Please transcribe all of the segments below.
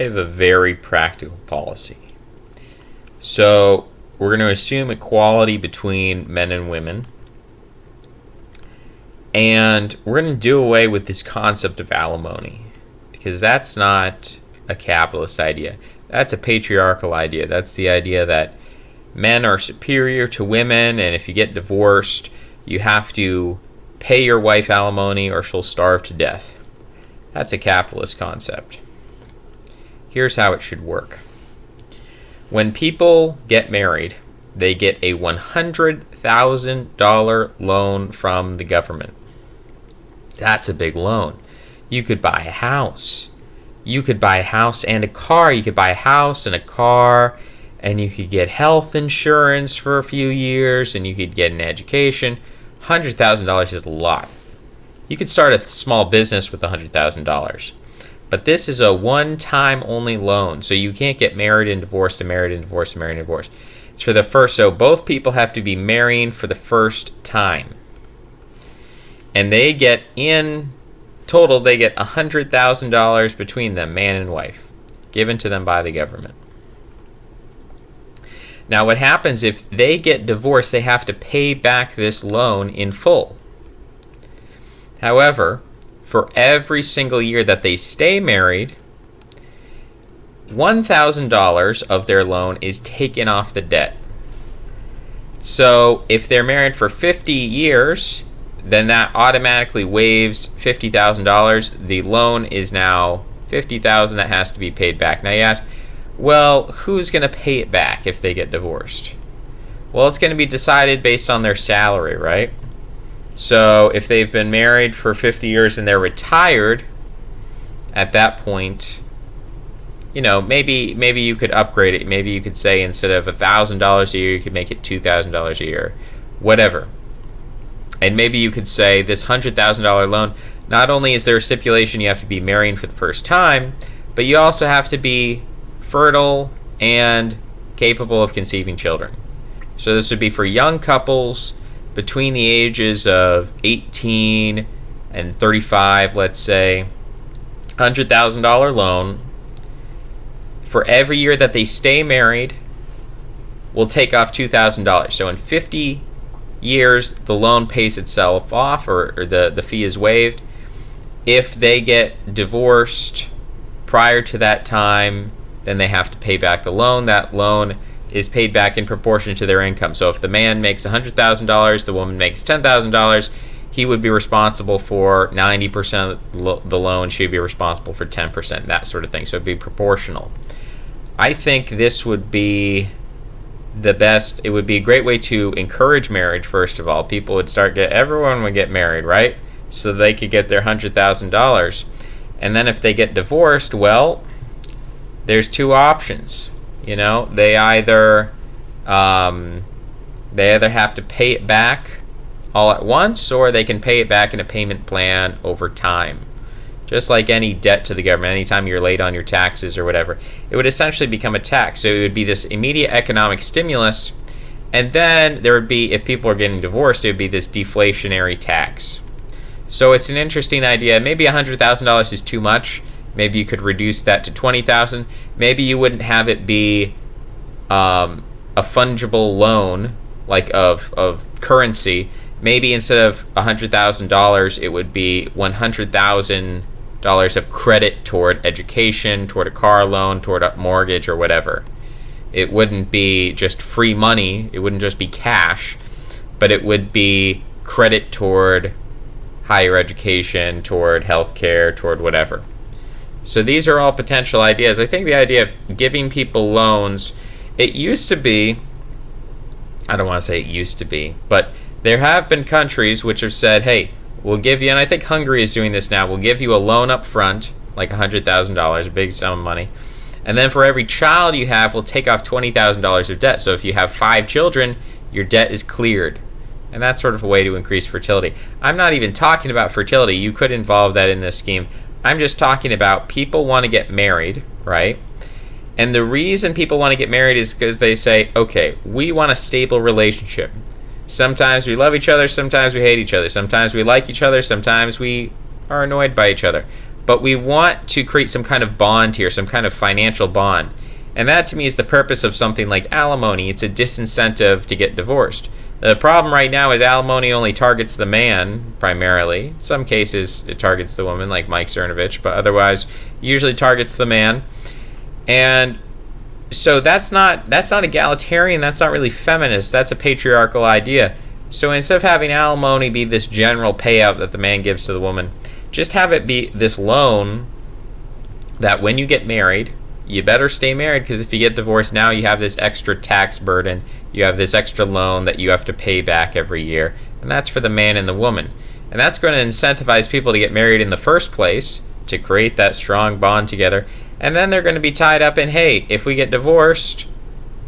I have a very practical policy. So we're going to assume equality between men and women. And we're going to do away with this concept of alimony, because that's not a capitalist idea. That's a patriarchal idea. That's the idea that men are superior to women, and if you get divorced, you have to pay your wife alimony or she'll starve to death. That's a capitalist concept. Here's how it should work. When people get married, they get a $100,000 loan from the government. That's a big loan. You could buy a house. You could buy a house and a car. You could buy a house and a car, and you could get health insurance for a few years, and you could get an education. $100,000 is a lot. You could start a small business with $100,000. But this is a one-time only loan, so you can't get married and divorced and married and divorced and married and divorced. It's for the first, so both people have to be marrying for the first time. And they get, in total, they get $100,000 between them, man and wife, given to them by the government. Now what happens if they get divorced, they have to pay back this loan in full. However, for every single year that they stay married, $1,000 of their loan is taken off the debt. So if they're married for 50 years, then that automatically waives $50,000. The loan is now $50,000 that has to be paid back. Now you ask, well, who's going to pay it back if they get divorced? Well, it's going to be decided based on their salary, right? So if they've been married for 50 years and they're retired, at that point, you know, maybe you could upgrade it. Maybe you could say instead of $1,000 a year, you could make it $2,000 a year, whatever. And maybe you could say this $100,000 loan, not only is there a stipulation you have to be marrying for the first time, but you also have to be fertile and capable of conceiving children. So this would be for young couples between the ages of 18 and 35, let's say. $100,000 loan. For every year that they stay married, we'll take off $2,000. So in 50 years, the loan pays itself off, or the fee is waived. If they get divorced prior to that time, then they have to pay back the loan. That loan is paid back in proportion to their income. So if the man makes $100,000, the woman makes $10,000, he would be responsible for 90% of the loan. She would be responsible for 10%, that sort of thing. So it would be proportional. I think this would be the best. It would be a great way to encourage marriage. First of all, people would everyone would get married, right? So they could get their $100,000. And then if they get divorced, well, there's two options. You know, they either have to pay it back all at once, or they can pay it back in a payment plan over time. Just like any debt to the government, anytime you're late on your taxes or whatever, it would essentially become a tax. So it would be this immediate economic stimulus, and then there would be, if people are getting divorced, it would be this deflationary tax. So it's an interesting idea. Maybe $100,000 is too much. Maybe you could reduce that to $20,000. Maybe you wouldn't have it be a fungible loan, like of currency. Maybe instead of $100,000, it would be $100,000 of credit toward education, toward a car loan, toward a mortgage, or whatever. It wouldn't be just free money. It wouldn't just be cash, but it would be credit toward higher education, toward healthcare, toward whatever. So these are all potential ideas. I think the idea of giving people loans, it used to be, I don't want to say it used to be, but there have been countries which have said, hey, we'll give you, and I think Hungary is doing this now, we'll give you a loan up front, like $100,000, a big sum of money, and then for every child you have, we'll take off $20,000 of debt. So if you have 5 children, your debt is cleared. And that's sort of a way to increase fertility. I'm not even talking about fertility. You could involve that in this scheme. I'm just talking about people want to get married, right? And the reason people want to get married is because they say, okay, we want a stable relationship. Sometimes we love each other, sometimes we hate each other, sometimes we like each other, sometimes we are annoyed by each other. but we want to create some kind of bond here, some kind of financial bond. And that to me is the purpose of something like alimony. It's a disincentive to get divorced. The problem right now is alimony only targets the man primarily. In some cases it targets the woman, like Mike Cernovich, but otherwise usually targets the man. And so that's not egalitarian, that's not really feminist, that's a patriarchal idea. So instead of having alimony be this general payout that the man gives to the woman, just have it be this loan that when you get married, you better stay married, because if you get divorced now, you have this extra tax burden, you have this extra loan that you have to pay back every year, and that's for the man and the woman. And that's going to incentivize people to get married in the first place, to create that strong bond together. And then they're going to be tied up in, hey, if we get divorced,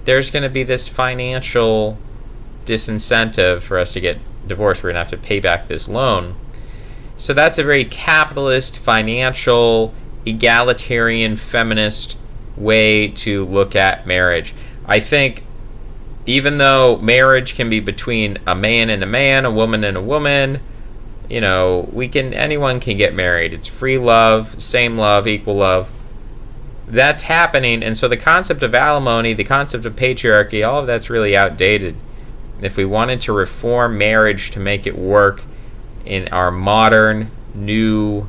there's going to be this financial disincentive for us to get divorced. We're going to have to pay back this loan. So that's a very capitalist, financial, egalitarian, feminist way to look at marriage. I think even though marriage can be between a man and a man, a woman and a woman, anyone can get married. It's free love, same love, equal love. That's happening, and so the concept of alimony, the concept of patriarchy, all of that's really outdated. If we wanted to reform marriage to make it work in our modern, new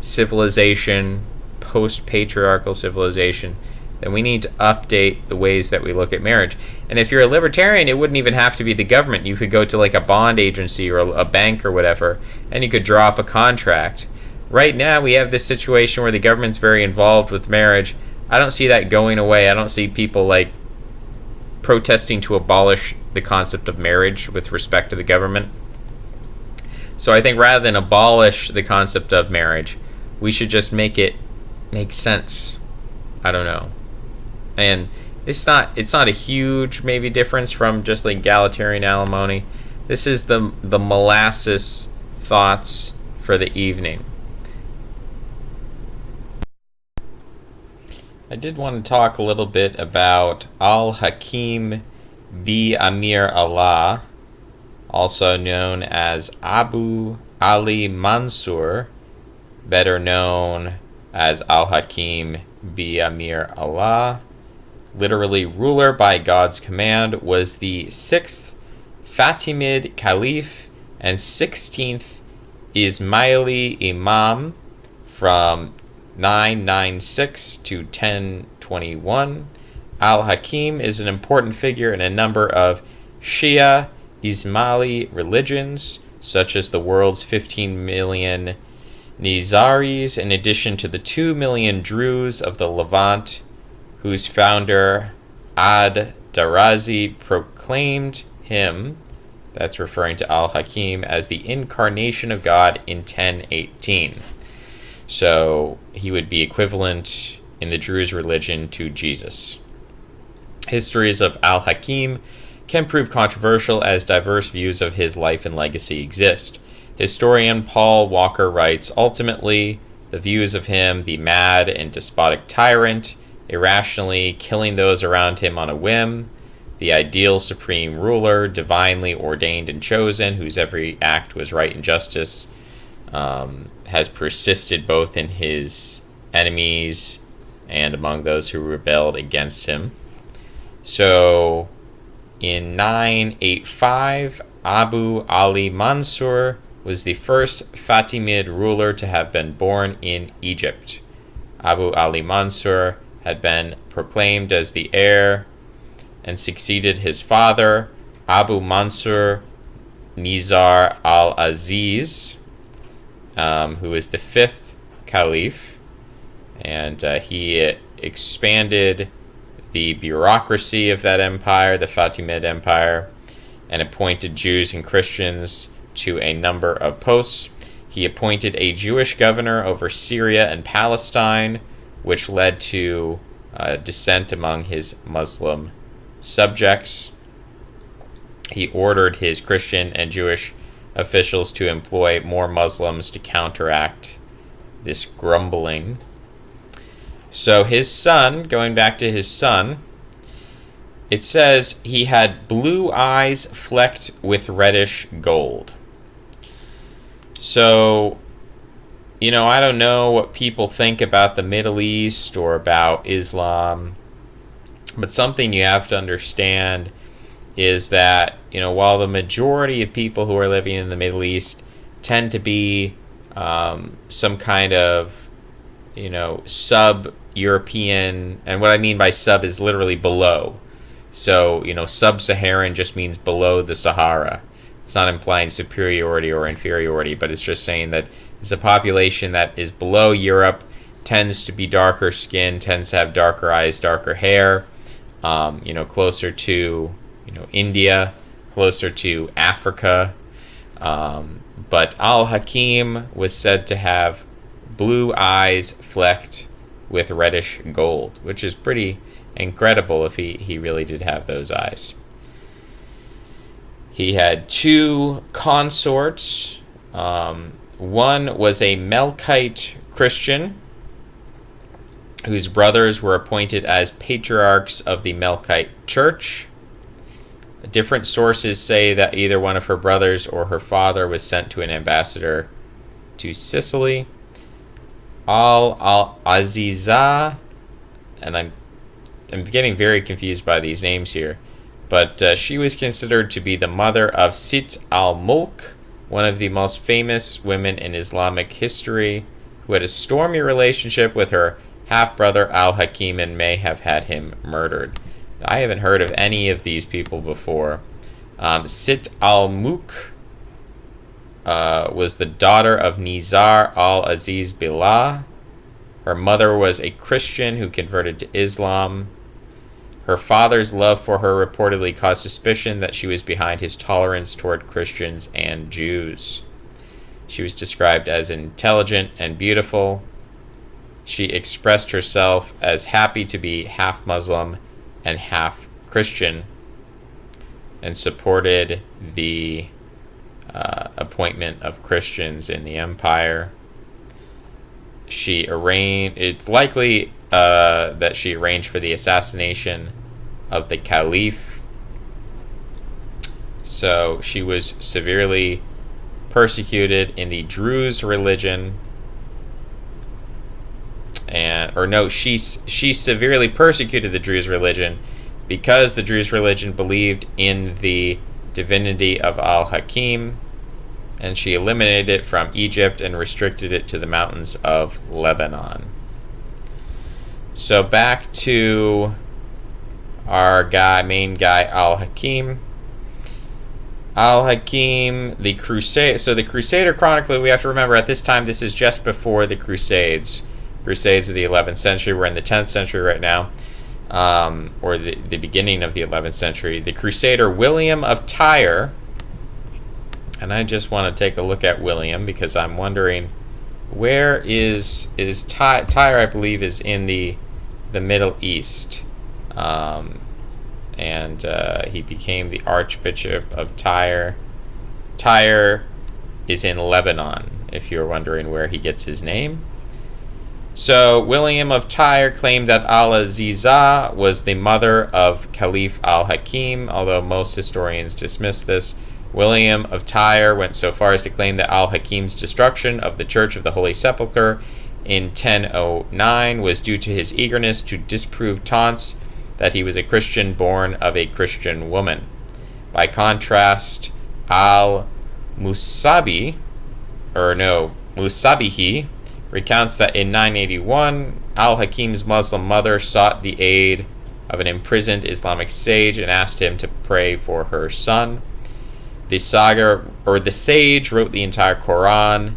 civilization, post-patriarchal civilization, then we need to update the ways that we look at marriage. And if you're a libertarian, it wouldn't even have to be the government. You could go to like a bond agency or a bank or whatever, and you could draw up a contract. Right now, we have this situation where the government's very involved with marriage. I don't see that going away. I don't see people like protesting to abolish the concept of marriage with respect to the government. So I think rather than abolish the concept of marriage, we should just make it make sense. I don't know. And it's not a huge maybe difference from just like egalitarian alimony. This is the molasses thoughts for the evening. I did want to talk a little bit about Al-Hakim bi Amir Allah, also known as Abu Ali Mansur, better known as Al-Hakim bi Amir Allah, literally ruler by God's command, was the 6th Fatimid Caliph and 16th Ismaili Imam from 996 to 1021. Al-Hakim is an important figure in a number of Shia Ismaili religions, such as the world's 15 million Nizaris, in addition to the 2 million Druze of the Levant, whose founder Ad-Darazi proclaimed him, that's referring to Al-Hakim, as the incarnation of God in 1018. So he would be equivalent in the Druze religion to Jesus. Histories of Al-Hakim can prove controversial as diverse views of his life and legacy exist. Historian Paul Walker writes, ultimately, the views of him, the mad and despotic tyrant, irrationally killing those around him on a whim, the ideal supreme ruler, divinely ordained and chosen, whose every act was right and justice, has persisted both in his enemies and among those who rebelled against him. So, in 985, Abu Ali Mansur was the first Fatimid ruler to have been born in Egypt. Abu Ali Mansur had been proclaimed as the heir and succeeded his father, Abu Mansur Nizar al-Aziz, who is the 5th caliph, and he expanded the bureaucracy of that empire, the Fatimid Empire, and appointed Jews and Christians to a number of posts. He appointed a Jewish governor over Syria and Palestine, which led to dissent among his Muslim subjects. He ordered his Christian and Jewish officials to employ more Muslims to counteract this grumbling. So his son, going back to his son, it says he had blue eyes flecked with reddish gold. So I don't know what people think about the Middle East or about Islam, but something you have to understand is that, while the majority of people who are living in the Middle East tend to be some kind of, sub-European, and what I mean by sub is literally below. So, sub-Saharan just means below the Sahara. It's not implying superiority or inferiority, but it's just saying that it's a population that is below Europe, tends to be darker skin, tends to have darker eyes, darker hair, closer to, India, closer to Africa. But Al-Hakim was said to have blue eyes flecked with reddish gold, which is pretty incredible if he really did have those eyes. He had 2 consorts. One was a Melkite Christian whose brothers were appointed as patriarchs of the Melkite Church. Different sources say that either one of her brothers or her father was sent to an ambassador to Sicily. Al-Azizah, and I'm getting very confused by these names here, but she was considered to be the mother of Sit al-Mulk, one of the most famous women in Islamic history, who had a stormy relationship with her half-brother Al-Hakim and may have had him murdered. I haven't heard of any of these people before. Sit al-Mulk was the daughter of Nizar al-Aziz Billah. Her mother was a Christian who converted to Islam. Her father's love for her reportedly caused suspicion that she was behind his tolerance toward Christians and Jews. She was described as intelligent and beautiful. She expressed herself as happy to be half Muslim and half Christian, and supported the appointment of Christians in the empire. It's likely that she arranged for the assassination of the Caliph. So she was severely persecuted in the Druze religion. She severely persecuted the Druze religion because the Druze religion believed in the divinity of Al-Hakim, and she eliminated it from Egypt and restricted it to the mountains of Lebanon. So back to our main guy, Al-Hakim. Al-Hakim, the Crusade. So the Crusader chronicler, we have to remember at this time, this is just before the Crusades. Crusades of the 11th century. We're in the 10th century right now, or the beginning of the 11th century. The Crusader William of Tyre, and I just want to take a look at William because I'm wondering where is Tyre. I believe is in the Middle East, and he became the Archbishop of Tyre. Tyre is in Lebanon, if you're wondering where he gets his name. So William of Tyre claimed that Al-Azizah was the mother of Caliph Al-Hakim, although most historians dismiss this. William of Tyre went so far as to claim that Al-Hakim's destruction of the Church of the Holy Sepulchre in 1009 was due to his eagerness to disprove taunts that he was a Christian born of a Christian woman. By contrast, Musabihi recounts that in 981, Al-Hakim's Muslim mother sought the aid of an imprisoned Islamic sage and asked him to pray for her son. The sage wrote the entire Quran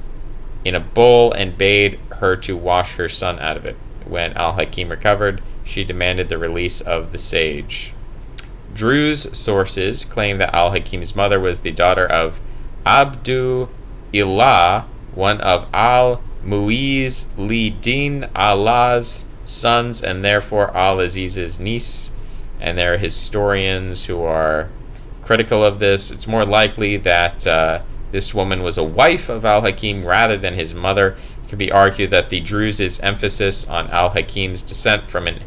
in a bowl and bade her to wash her son out of it. When Al-Hakim recovered, she demanded the release of the sage. Druze sources claim that Al-Hakim's mother was the daughter of Abdu-Ilah, one of Al-Mu'iz-li-Din Allah's sons, and therefore Al-Aziz's niece. And there are historians who are critical of this. It's more likely that this woman was a wife of Al-Hakim rather than his mother. It could be argued that the Druze's emphasis on Al-Hakim's descent from an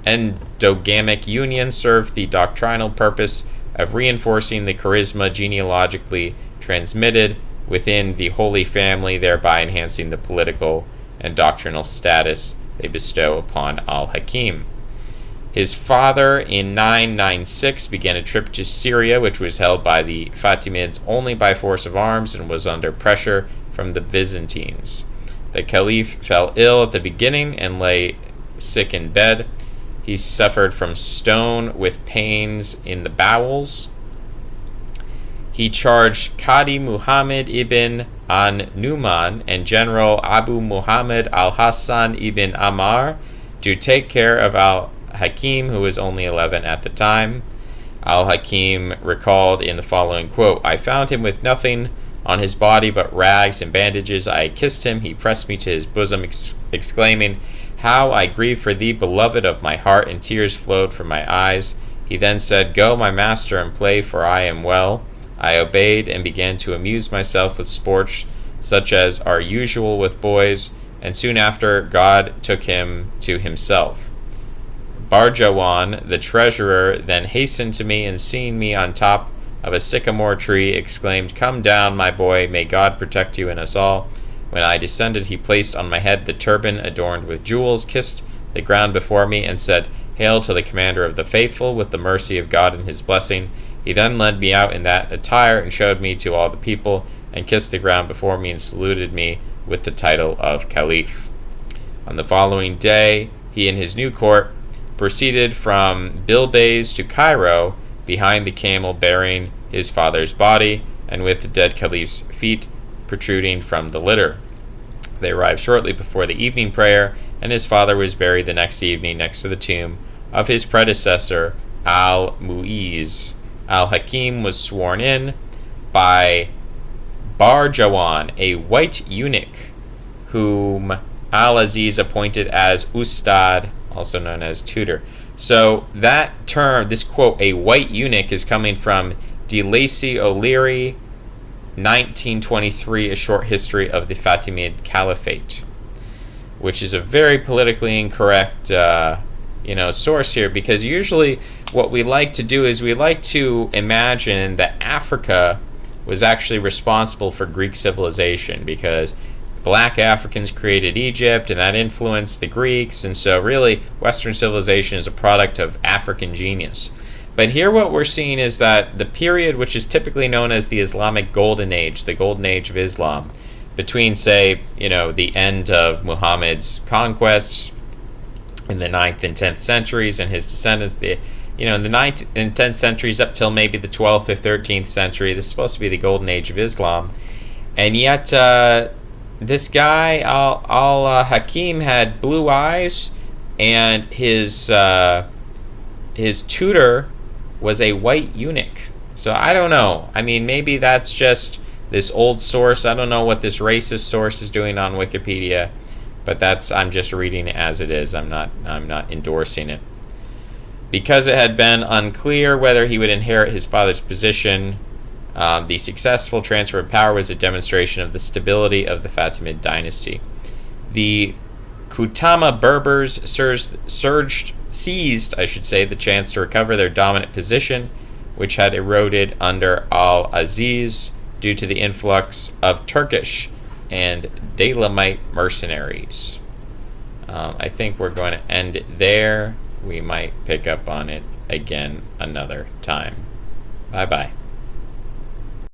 endogamic union served the doctrinal purpose of reinforcing the charisma genealogically transmitted within the Holy Family, thereby enhancing the political and doctrinal status they bestow upon Al-Hakim. His father, in 996, began a trip to Syria, which was held by the Fatimids only by force of arms and was under pressure from the Byzantines. The caliph fell ill at the beginning and lay sick in bed. He suffered from stone with pains in the bowels. He charged Qadi Muhammad ibn an-Numan and General Abu Muhammad al-Hassan ibn Ammar to take care of Al-Hakim, who was only 11 at the time. Al-Hakim recalled in the following quote, "I found him with nothing on his body but rags and bandages. I kissed him. He pressed me to his bosom, exclaiming, 'How I grieve for thee, beloved of my heart,' and tears flowed from my eyes. He then said, 'Go, my master, and play, for I am well.' I obeyed and began to amuse myself with sports such as are usual with boys, and soon after God took him to himself. Barjawan, the treasurer, then hastened to me and seeing me on top of a sycamore tree, exclaimed, 'Come down, my boy, may God protect you and us all.' When I descended, he placed on my head the turban adorned with jewels, kissed the ground before me, and said, 'Hail to the commander of the faithful, with the mercy of God and his blessing.' He then led me out in that attire and showed me to all the people, and kissed the ground before me and saluted me with the title of Caliph. On the following day, he and his new court proceeded from Bilbays to Cairo, behind the camel bearing his father's body, and with the dead Caliph's feet protruding from the litter. They arrived shortly before the evening prayer, and his father was buried the next evening next to the tomb of his predecessor, Al-Mu'iz. Al-Hakim was sworn in by Barjawan, a white eunuch, whom Al-Aziz appointed as Ustad, also known as tutor. So that term, this quote, a white eunuch, is coming from De Lacy O'Leary, 1923, A Short History of the Fatimid Caliphate, which is a very politically incorrect source here, because usually what we like to do is we like to imagine that Africa was actually responsible for Greek civilization, because black Africans created Egypt and that influenced the Greeks, and so really Western civilization is a product of African genius. But here what we're seeing is that the period which is typically known as the Islamic Golden Age, the Golden Age of Islam, between, say, the end of Muhammad's conquests in the 9th and 10th centuries and his descendants, in the 9th and 10th centuries up till maybe the 12th or 13th century, this is supposed to be the Golden Age of Islam. And yet, this guy, Al-Hakim, had blue eyes, and his tutor was a white eunuch. So I don't know. I mean, maybe that's just this old source. I don't know what this racist source is doing on Wikipedia, but I'm just reading it as it is. I'm not endorsing it. Because it had been unclear whether he would inherit his father's position, the successful transfer of power was a demonstration of the stability of the Fatimid dynasty. The Kutama Berbers seized the chance to recover their dominant position, which had eroded under Al-Aziz due to the influx of Turkish and Dalamite mercenaries. I think we're going to end it there. We might pick up on it again another time. Bye-bye.